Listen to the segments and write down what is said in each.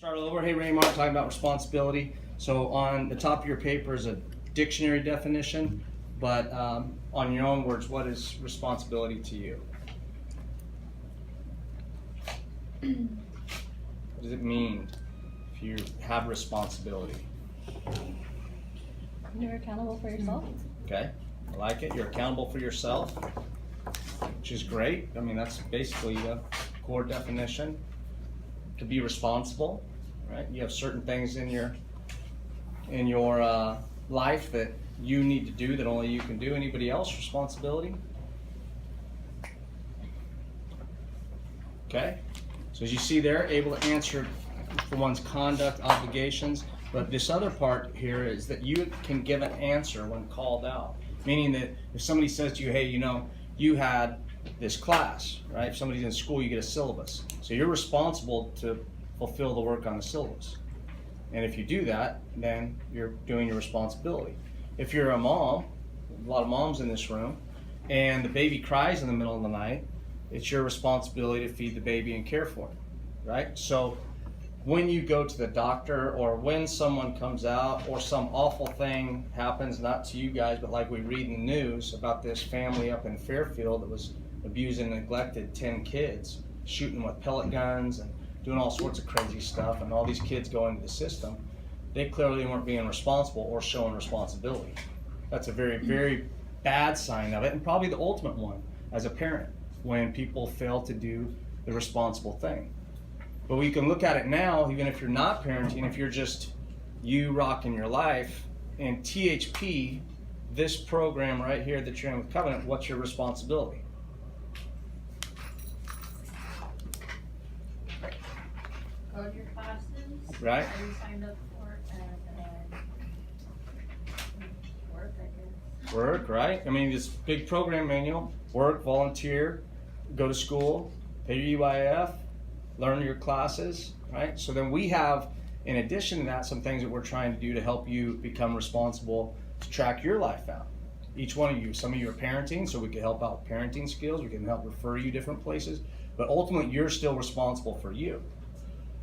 Start over. Hey, Raymar, talking about responsibility. So on the top of your paper is a dictionary definition, but on your own words, what is responsibility to you? What does it mean if you have responsibility? You're accountable for yourself. Okay, I like it. You're accountable for yourself, which is great. I mean, that's basically a core definition. To be responsible, right? You have certain things in your life that you need to do that only you can do. Anybody else responsibility? Okay, so as you see there, able to answer for one's conduct, obligations, but this other part here is that you can give an answer when called out, meaning that if somebody says to you, hey, you had this class, right? If somebody's in school, you get a syllabus. So you're responsible to fulfill the work on the syllabus. And if you do that, then you're doing your responsibility. If you're a mom, a lot of moms in this room, and the baby cries in the middle of the night, it's your responsibility to feed the baby and care for it, right? So when you go to the doctor, or when someone comes out, or some awful thing happens, not to you guys, but like we read in the news about this family up in Fairfield that was abusing and neglected 10 kids, shooting with pellet guns and doing all sorts of crazy stuff, and all these kids go into the system, they clearly weren't being responsible or showing responsibility. That's a very, very bad sign of it, and probably the ultimate one as a parent, when people fail to do the responsible thing. But we can look at it now, even if you're not parenting, if you're just you rocking your life, in THP, this program right here that you're in with Covenant, what's your responsibility? Go to your classes. Right. Are you signed up for and work, I guess. Work, right? I mean, this big program manual, work, volunteer, go to school, pay your UIF, learn your classes, right? So then we have, in addition to that, some things that we're trying to do to help you become responsible to track your life out. Each one of you, some of you are parenting, so we can help out with parenting skills, we can help refer you different places, but ultimately you're still responsible for you.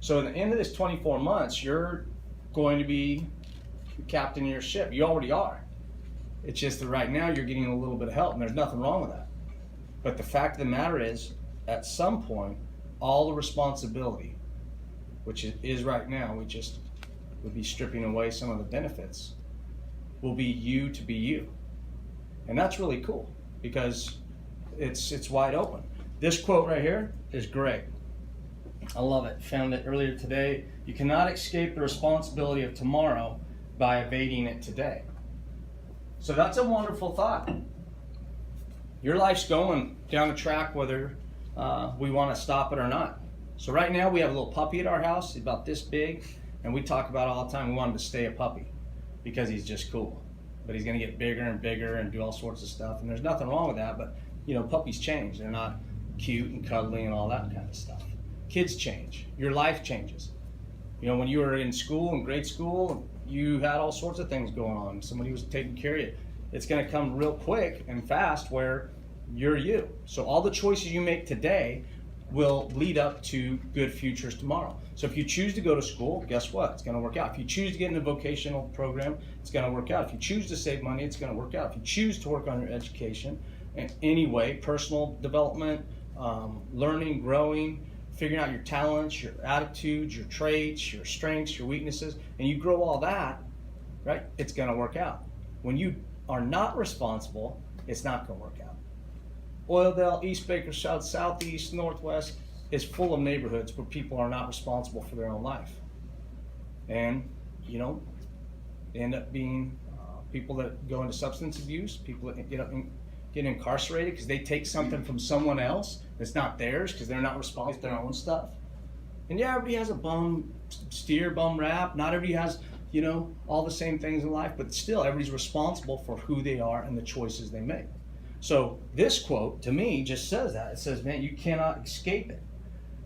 So at the end of this 24 months, you're going to be the captain of your ship. You already are. It's just that right now you're getting a little bit of help, and there's nothing wrong with that. But the fact of the matter is, at some point, all the responsibility, which it is right now, we just would be stripping away some of the benefits, will be you to be you. And that's really cool, because it's wide open. This quote right here is great. I love it. Found it earlier today. You cannot escape the responsibility of tomorrow by evading it today. So that's a wonderful thought. Your life's going down a track whether we want to stop it or not. So right now we have a little puppy at our house. He's about this big, and we talk about it all the time. We want him to stay a puppy because he's just cool. But he's going to get bigger and bigger and do all sorts of stuff, and there's nothing wrong with that. But puppies change. They're not cute and cuddly and all that kind of stuff. Kids change. Your life changes. When you were in school, in grade school, you had all sorts of things going on. Somebody was taking care of you. It's going to come real quick and fast where you're you. So all the choices you make today will lead up to good futures tomorrow. So if you choose to go to school, guess what? It's going to work out. If you choose to get in a vocational program, it's going to work out. If you choose to save money, it's going to work out. If you choose to work on your education in any way, personal development, learning, growing, figuring out your talents, your attitudes, your traits, your strengths, your weaknesses, and you grow all that, right? It's going to work out. When you are not responsible, it's not going to work out. Oildale, East Bakersfield, Southeast, Northwest is full of neighborhoods where people are not responsible for their own life. And, they end up being people that go into substance abuse, people that get incarcerated because they take something from someone else that's not theirs because they're not responsible for their own stuff. And yeah, everybody has a bum rap. Not everybody has, all the same things in life, but still everybody's responsible for who they are and the choices they make. So this quote to me just says that. It says, man, you cannot escape it.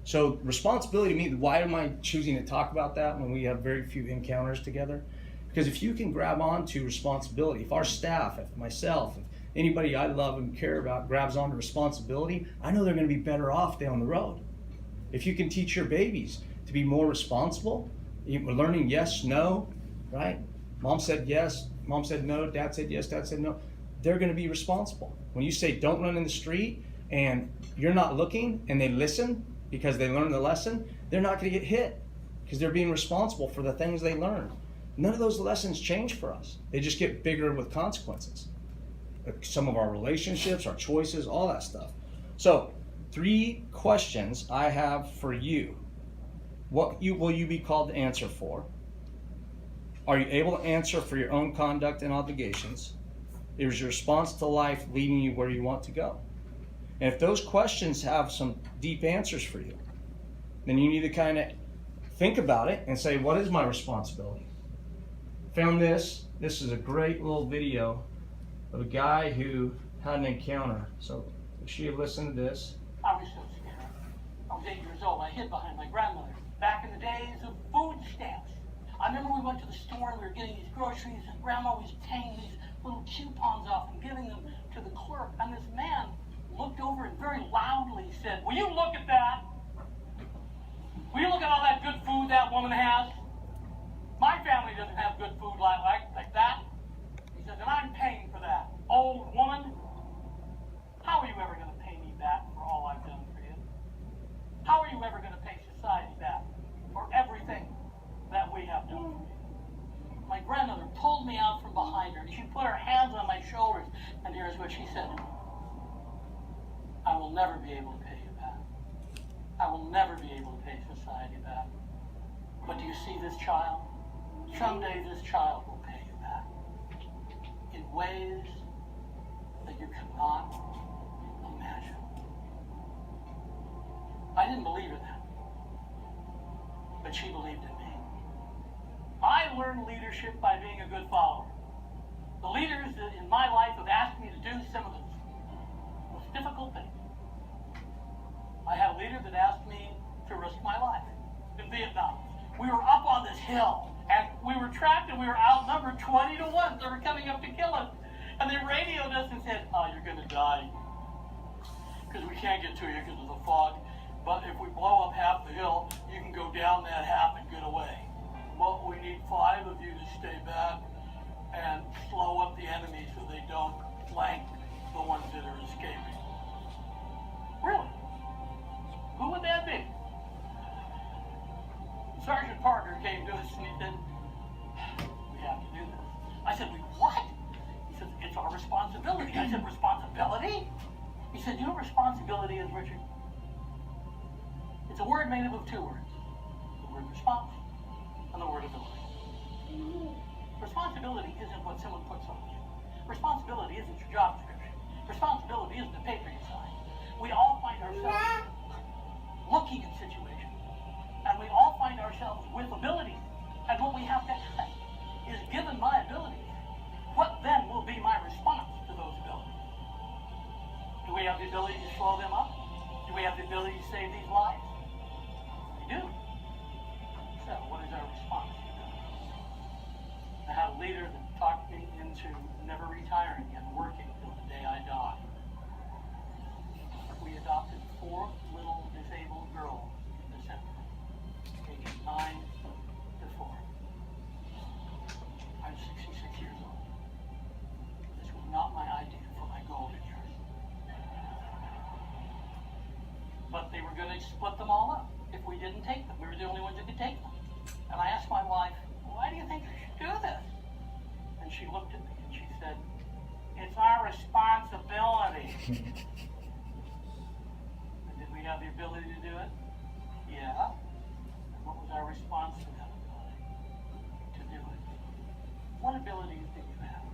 So responsibility to me, why am I choosing to talk about that when we have very few encounters together? Because if you can grab on to responsibility, if our staff, if myself, if anybody I love and care about grabs onto responsibility, I know they're going to be better off down the road. If you can teach your babies to be more responsible. We're learning yes, no, right? Mom said yes, mom said no, dad said yes, dad said no. They're going to be responsible. When you say don't run in the street and you're not looking and they listen because they learned the lesson, they're not going to get hit because they're being responsible for the things they learned. None of those lessons change for us. They just get bigger with consequences. Some of our relationships, our choices, all that stuff. So 3 questions I have for you. What will you be called to answer for? Are you able to answer for your own conduct and obligations? Is your response to life leading you where you want to go? And if those questions have some deep answers for you, then you need to kind of think about it and say, what is my responsibility? Found this. This is a great little video of a guy who had an encounter. So if she had listened to this. I was so scared. I was 8 years old. I hid behind my grandmother. Back in the days of food stamps. I remember we went to the store and we were getting these groceries and Grandma was taking these little coupons off and giving them to the clerk. And this man looked over and very loudly said, "Will you look at that? Will you look at all that good food that woman has? My family doesn't have good food like that." He says, "And I'm paying for that. Old woman, how are you ever going to pay me back for all I've done for you? How are you ever going to pay society back for everything that we have done for you?" My grandmother pulled me out from behind her. She put her hands on my shoulders, and here's what she said. "I will never be able to pay you back. I will never be able to pay society back. But do you see this child? Someday this child will pay you back in ways that you cannot imagine." I didn't believe her then, but she believed in me. I learned leadership by being a good follower. The leaders in my life have asked me to do some of the most difficult things. I had a leader that asked me to risk my life in Vietnam. We were up on this hill, and we were trapped, and we were outnumbered 20 to 1. They were coming up to kill us. And they radioed us and said, "Oh, you're going to die because we can't get to you because of the fog. But if we blow up half the hill, you can go down that half and get away. But we need 5 of you to stay back and slow up the enemy so they don't flank the ones that are escaping." Really? Who would that be? Sergeant Parker came to us and he said, "We have to do this." I said, "We what?" He said, "It's our responsibility." I said, "Responsibility?" He said, "You know what responsibility is, Richard? It's a word made up of 2 words. The word response and the word ability. Responsibility isn't what someone puts on you. Responsibility isn't your job description. Responsibility isn't the paper you sign. We all find ourselves looking in situations, and we all find ourselves with abilities. And what we have to ask is, given my abilities, what then will be my response to those abilities? Do we have the ability to slow them up? Do we have the ability to save these lives? We do. So what is our response? I had a leader that talked me into never retiring and working till the day I die. We adopted 4 little disabled girls in December, ages 9 to 4. I'm 66 years old. This was not my idea for my golden years. But they were going to split them all up if we didn't take them. We were the only ones that could take them. And I asked my wife, "Why do you think we should do this?" And she looked at me and she said, "It's our responsibility." And did we have the ability to do it? Yeah. And what was our response to that ability? To do it. What abilities do you have?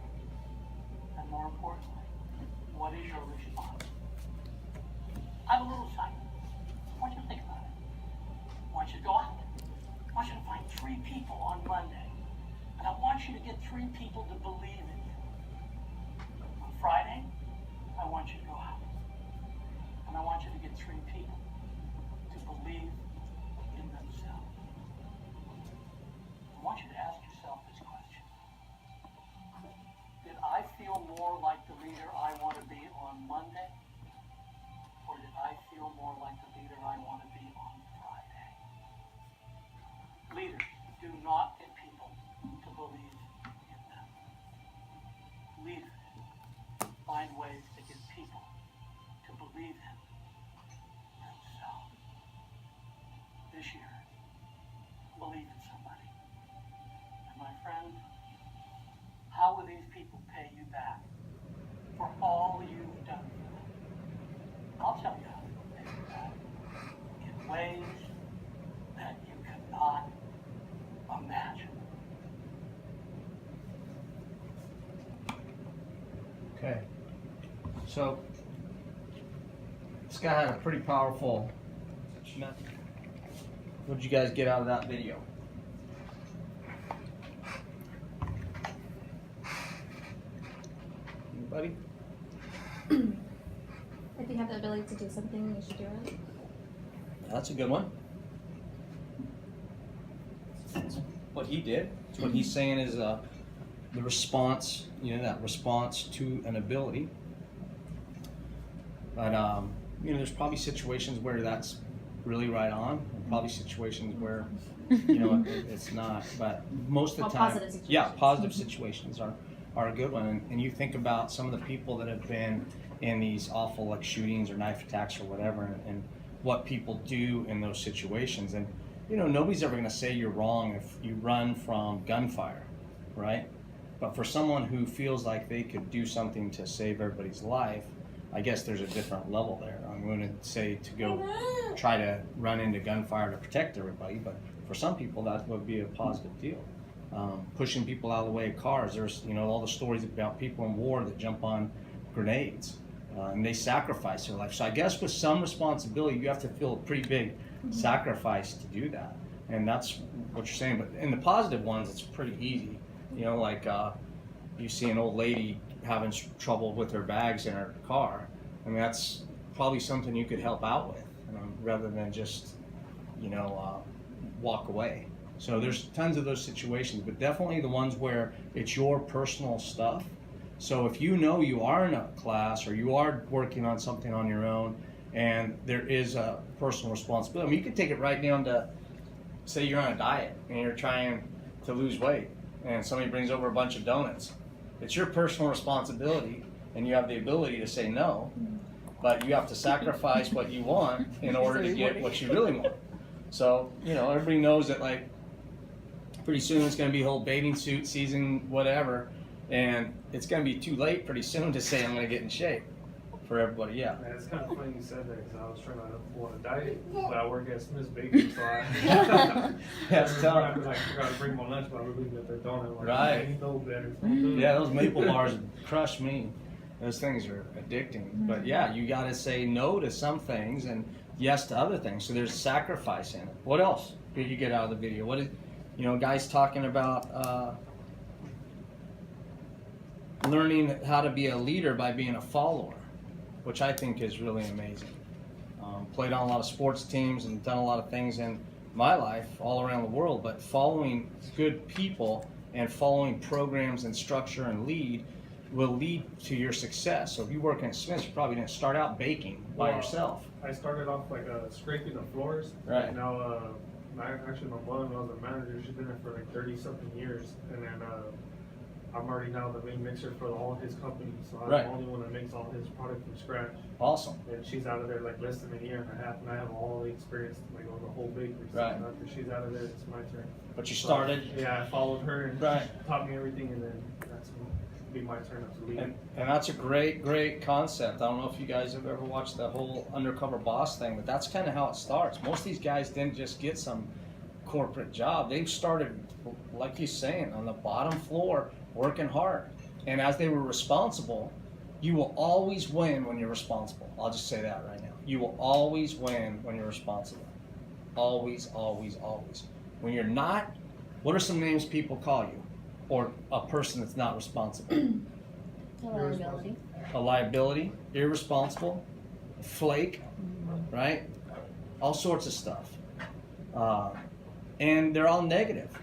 And more importantly, what is your response? I have a little assignment. I want you to think about it. I want you to go out. I want you to find 3 people on Monday. And I want you to get 3 people to believe in you. On Friday, I want you to go out. And I want you to get 3 people to believe in themselves. I want you to ask yourself this question. Did I feel more like the leader I want to be on Monday? Or did I feel more like the leader I want to be on Friday? So this guy had a pretty powerful method. What did you guys get out of that video? Anybody? If you have the ability to do something, you should do it. That's a good one. What he did. It's what he's saying is the response, that response to an ability. But, there's probably situations where that's really right on, and probably situations where, it's not. But most of the Well, time, positive situations. yeah, positive situations are a good one. And you think about some of the people that have been in these awful like shootings or knife attacks or whatever, and what people do in those situations. And nobody's ever going to say you're wrong if you run from gunfire, right? But for someone who feels like they could do something to save everybody's life, I guess there's a different level there. I'm going to say to go try to run into gunfire to protect everybody, but for some people that would be a positive deal. Pushing people out of the way of cars. There's all the stories about people in war that jump on grenades and they sacrifice their life. So I guess with some responsibility, you have to feel a pretty big sacrifice to do that, and that's what you're saying. But in the positive ones, it's pretty easy. Like you see an old lady having trouble with her bags in her car. I mean, that's probably something you could help out with, rather than just walk away. So there's tons of those situations, but definitely the ones where it's your personal stuff. So if you are in a class or you are working on something on your own, and there is a personal responsibility. I mean, you could take it right down to, say you're on a diet and you're trying to lose weight, and somebody brings over a bunch of donuts. It's your personal responsibility, and you have the ability to say no, but you have to sacrifice what you want in order to get what you really want. So, everybody knows that, like, pretty soon it's going to be whole bathing suit season, whatever, and it's going to be too late pretty soon to say I'm going to get in shape for everybody. Yeah. Man, it's kind of funny you said that because I was trying to go on a diet, but I work at Smith's Bakery, so I That's tough. I forgot to bring my lunch, but I really get their donut. Like, Right. You know better. Don't do it. Yeah, those maple bars crush me. Those things are addicting. But yeah, you got to say no to some things and yes to other things. So there's sacrifice in it. What else did you get out of the video? What is, guys talking about learning how to be a leader by being a follower, which I think is really amazing. Played on a lot of sports teams and done a lot of things in my life all around the world, but following good people and following programs and structure and lead will lead to your success. So if you work in Smith's, you probably didn't start out baking by yourself. I started off like scraping the floors. Right. Now, actually, my mother was a manager. She's been there for like 30-something years, and then I'm already now the main mixer for all his companies. So I'm Right. the only one that makes all his product from scratch. Awesome. And she's out of there like less than a year and a half, and I have all the experience like on the whole bakery. So Right. after she's out of there, it's my turn. But you started, Yeah, I followed her and Right. she taught me everything, and then that's gonna be my turn to lead. and that's a great concept. I don't know if you guys have ever watched the whole undercover boss thing, but that's kind of how it starts. Most of these guys didn't just get some corporate job. They started, like you're saying, on the bottom floor, working hard. And as they were responsible, you will always win when you're responsible. I'll just say that right now. You will always win when you're responsible. Always, always, always. When you're not, what are some names people call you? Or a person that's not responsible? Reliability. A liability, irresponsible, a flake, right? All sorts of stuff. And they're all negative.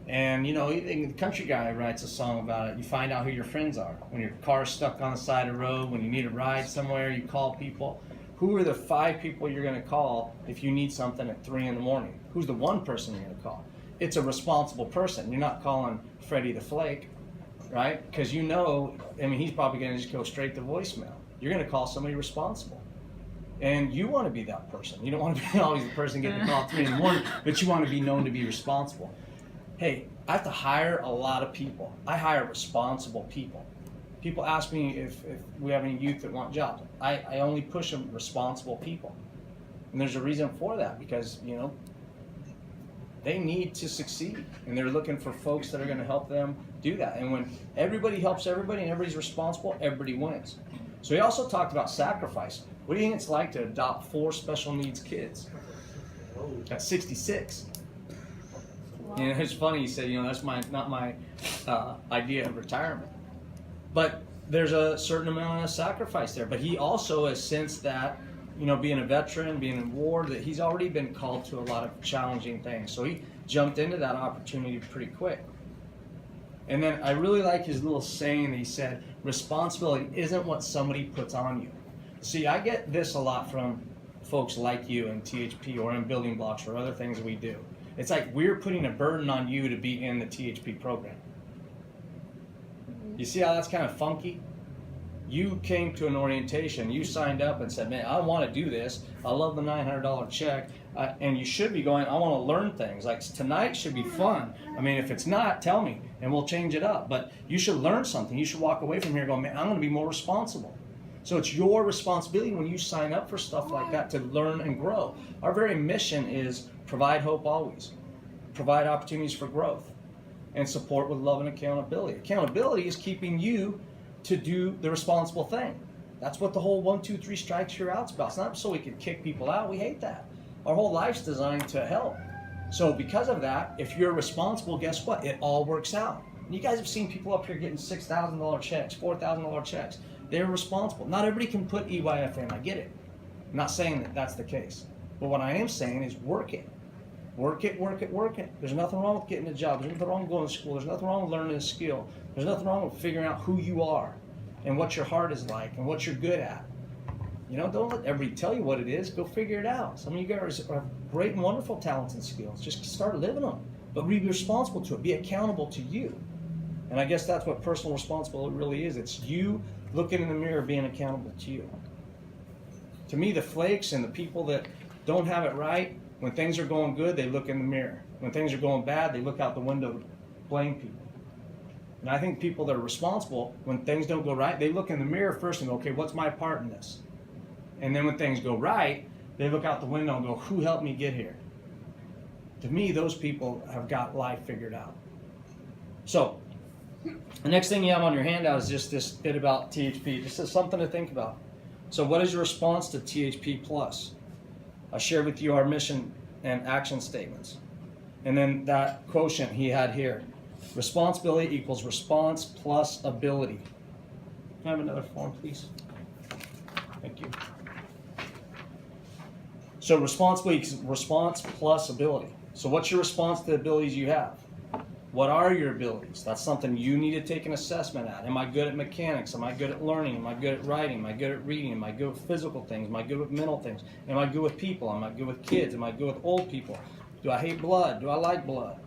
And even the country guy writes a song about it. You find out who your friends are. When your car's stuck on the side of the road, when you need a ride somewhere, you call people. Who are the 5 people you're going to call if you need something at 3 in the morning? Who's the one person you're going to call? It's a responsible person. You're not calling Freddie the Flake, right? Because he's probably going to just go straight to voicemail. You're going to call somebody responsible. And you want to be that person. You don't want to be always the person getting a call at 3 in the morning, but you want to be known to be responsible. Hey, I have to hire a lot of people. I hire responsible people. People ask me if we have any youth that want jobs. I only push them responsible people. And there's a reason for that, because, They need to succeed, and they're looking for folks that are going to help them do that. And when everybody helps everybody and everybody's responsible, everybody wins. So he also talked about sacrifice. What do you think it's like to adopt 4 special needs kids at 66? And it's funny, he said, that's not my idea of retirement. But there's a certain amount of sacrifice there. But he also has sensed that, being a veteran, being in war, that he's already been called to a lot of challenging things. So he jumped into that opportunity pretty quick. And then I really like his little saying that he said, responsibility isn't what somebody puts on you. See, I get this a lot from folks like you in THP or in Building Blocks or other things we do. It's like we're putting a burden on you to be in the THP program. You see how that's kind of funky? You came to an orientation, you signed up and said, man, I want to do this. I love the $900 check. And you should be going, I want to learn things. Like tonight should be fun. I mean, if it's not, tell me and we'll change it up. But you should learn something. You should walk away from here going, man, I'm going to be more responsible. So it's your responsibility when you sign up for stuff like that to learn and grow. Our very mission is provide hope always, provide opportunities for growth, and support with love and accountability. Accountability is keeping you to do the responsible thing. That's what the whole 1, 2, 3 strikes you're out's about. It's not so we can kick people out. We hate that. Our whole life's designed to help. So because of that, if you're responsible, guess what? It all works out. And you guys have seen people up here getting $6,000 checks, $4,000 checks. They're responsible. Not everybody can put EYF in. I get it. I'm not saying that that's the case. But what I am saying is work it. Work it, work it, work it. There's nothing wrong with getting a job. There's nothing wrong with going to school. There's nothing wrong with learning a skill. There's nothing wrong with figuring out who you are and what your heart is like and what you're good at. Don't let everybody tell you what it is. Go figure it out. Some of you guys are great and wonderful talents and skills. Just start living them. But be responsible to it. Be accountable to you. And I guess that's what personal responsibility really is. It's you looking in the mirror, being accountable to you. To me, the flakes and the people that don't have it right, when things are going good, they look in the mirror. When things are going bad, they look out the window to blame people. And I think people that are responsible, when things don't go right, they look in the mirror first and go, okay, what's my part in this? And then when things go right, they look out the window and go, who helped me get here? To me, those people have got life figured out. So, the next thing you have on your handout is just this bit about THP. This is something to think about. So what is your response to THP Plus? I shared with you our mission and action statements. And then that quotient he had here. Responsibility equals response plus ability. Can I have another form, please? Thank you. So responsibility is response plus ability. So what's your response to the abilities you have? What are your abilities? That's something you need to take an assessment at. Am I good at mechanics? Am I good at learning? Am I good at writing? Am I good at reading? Am I good with physical things? Am I good with mental things? Am I good with people? Am I good with kids? Am I good with old people? Do I hate blood? Do I like blood?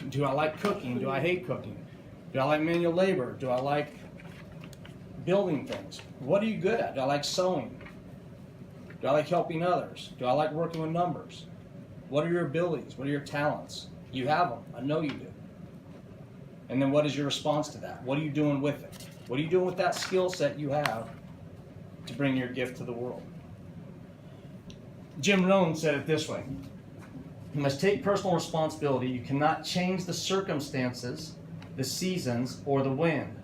Do I like cooking? Do I hate cooking? Do I like manual labor? Do I like building things? What are you good at? Do I like sewing? Do I like helping others? Do I like working with numbers? What are your abilities? What are your talents? You have them. I know you do. And then what is your response to that? What are you doing with it? What are you doing with that skill set you have to bring your gift to the world? Jim Rohn said it this way. You must take personal responsibility. You cannot change the circumstances, the seasons, or the wind.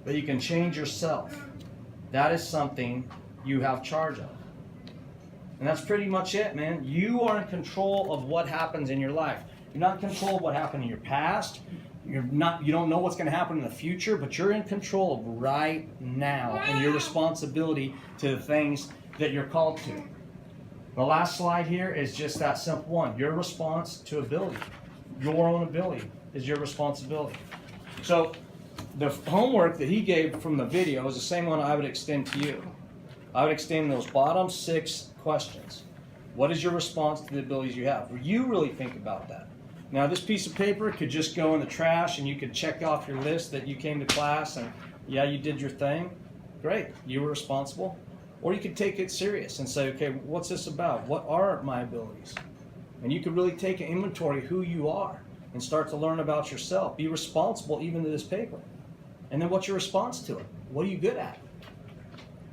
But you can change yourself. That is something you have charge of. And that's pretty much it, man. You are in control of what happens in your life. You're not in control of what happened in your past. You don't know what's going to happen in the future, but you're in control of right now and your responsibility to the things that you're called to. The last slide here is just that simple one. Your response to ability. Your own ability is your responsibility. So the homework that he gave from the video is the same one I would extend to you. I would extend those bottom 6 questions. What is your response to the abilities you have? You really think about that. Now, this piece of paper could just go in the trash and you could check off your list that you came to class and, yeah, you did your thing. Great, you were responsible. Or you could take it serious and say, okay, what's this about? What are my abilities? And you could really take an inventory of who you are and start to learn about yourself. Be responsible even to this paper. And then what's your response to it? What are you good at?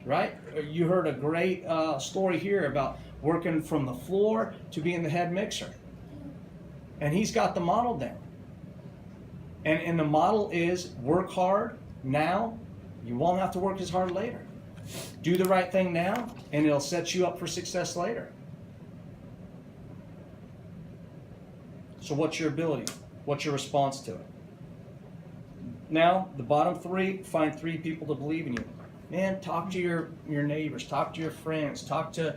Right? You heard a great story here about working from the floor to being the head mixer. And he's got the model down. And the model is work hard now, you won't have to work as hard later. Do the right thing now, and it'll set you up for success later. So what's your ability? What's your response to it? Now, the bottom three, find 3 people to believe in you. Man, talk to your neighbors, talk to your friends, talk to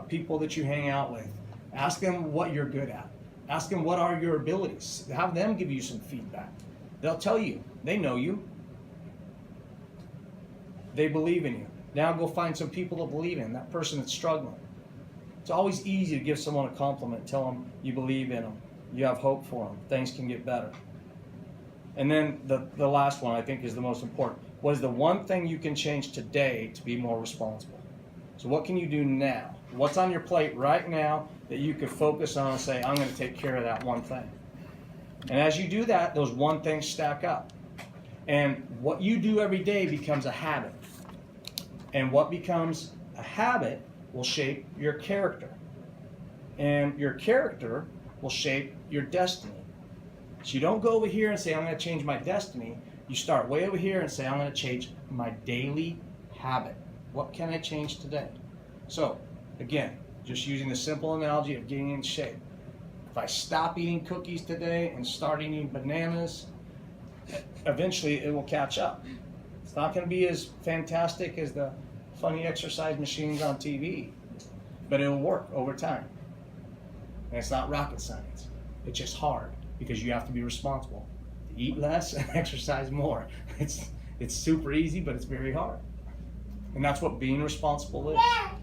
people that you hang out with. Ask them what you're good at. Ask them what are your abilities. Have them give you some feedback. They'll tell you. They know you. They believe in you. Now go find some people to believe in, that person that's struggling. It's always easy to give someone a compliment, tell them you believe in them, you have hope for them, things can get better. And then the last one I think is the most important. What is the one thing you can change today to be more responsible? So what can you do now? What's on your plate right now that you could focus on and say, I'm going to take care of that one thing? And as you do that, those one things stack up. And what you do every day becomes a habit. And what becomes a habit will shape your character. And your character will shape your destiny. So you don't go over here and say, I'm going to change my destiny. You start way over here and say, I'm going to change my daily habit. What can I change today? So, again, just using the simple analogy of getting in shape. If I stop eating cookies today and start eating bananas, eventually it will catch up. It's not going to be as fantastic as the funny exercise machines on TV, but it'll work over time. And it's not rocket science. It's just hard because you have to be responsible. Eat less and exercise more. It's super easy, but it's very hard. And that's what being responsible is.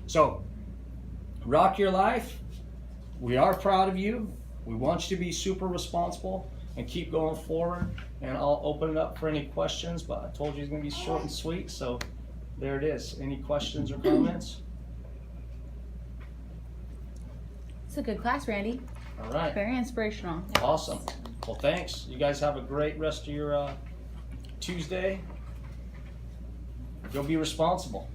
So, rock your life. We are proud of you. We want you to be super responsible and keep going forward. And I'll open it up for any questions, but I told you it's going to be short and sweet, so there it is. Any questions or comments? It's a good class, Randy. All right. Very inspirational. Awesome. Well, thanks. You guys have a great rest of your Tuesday. Go be responsible.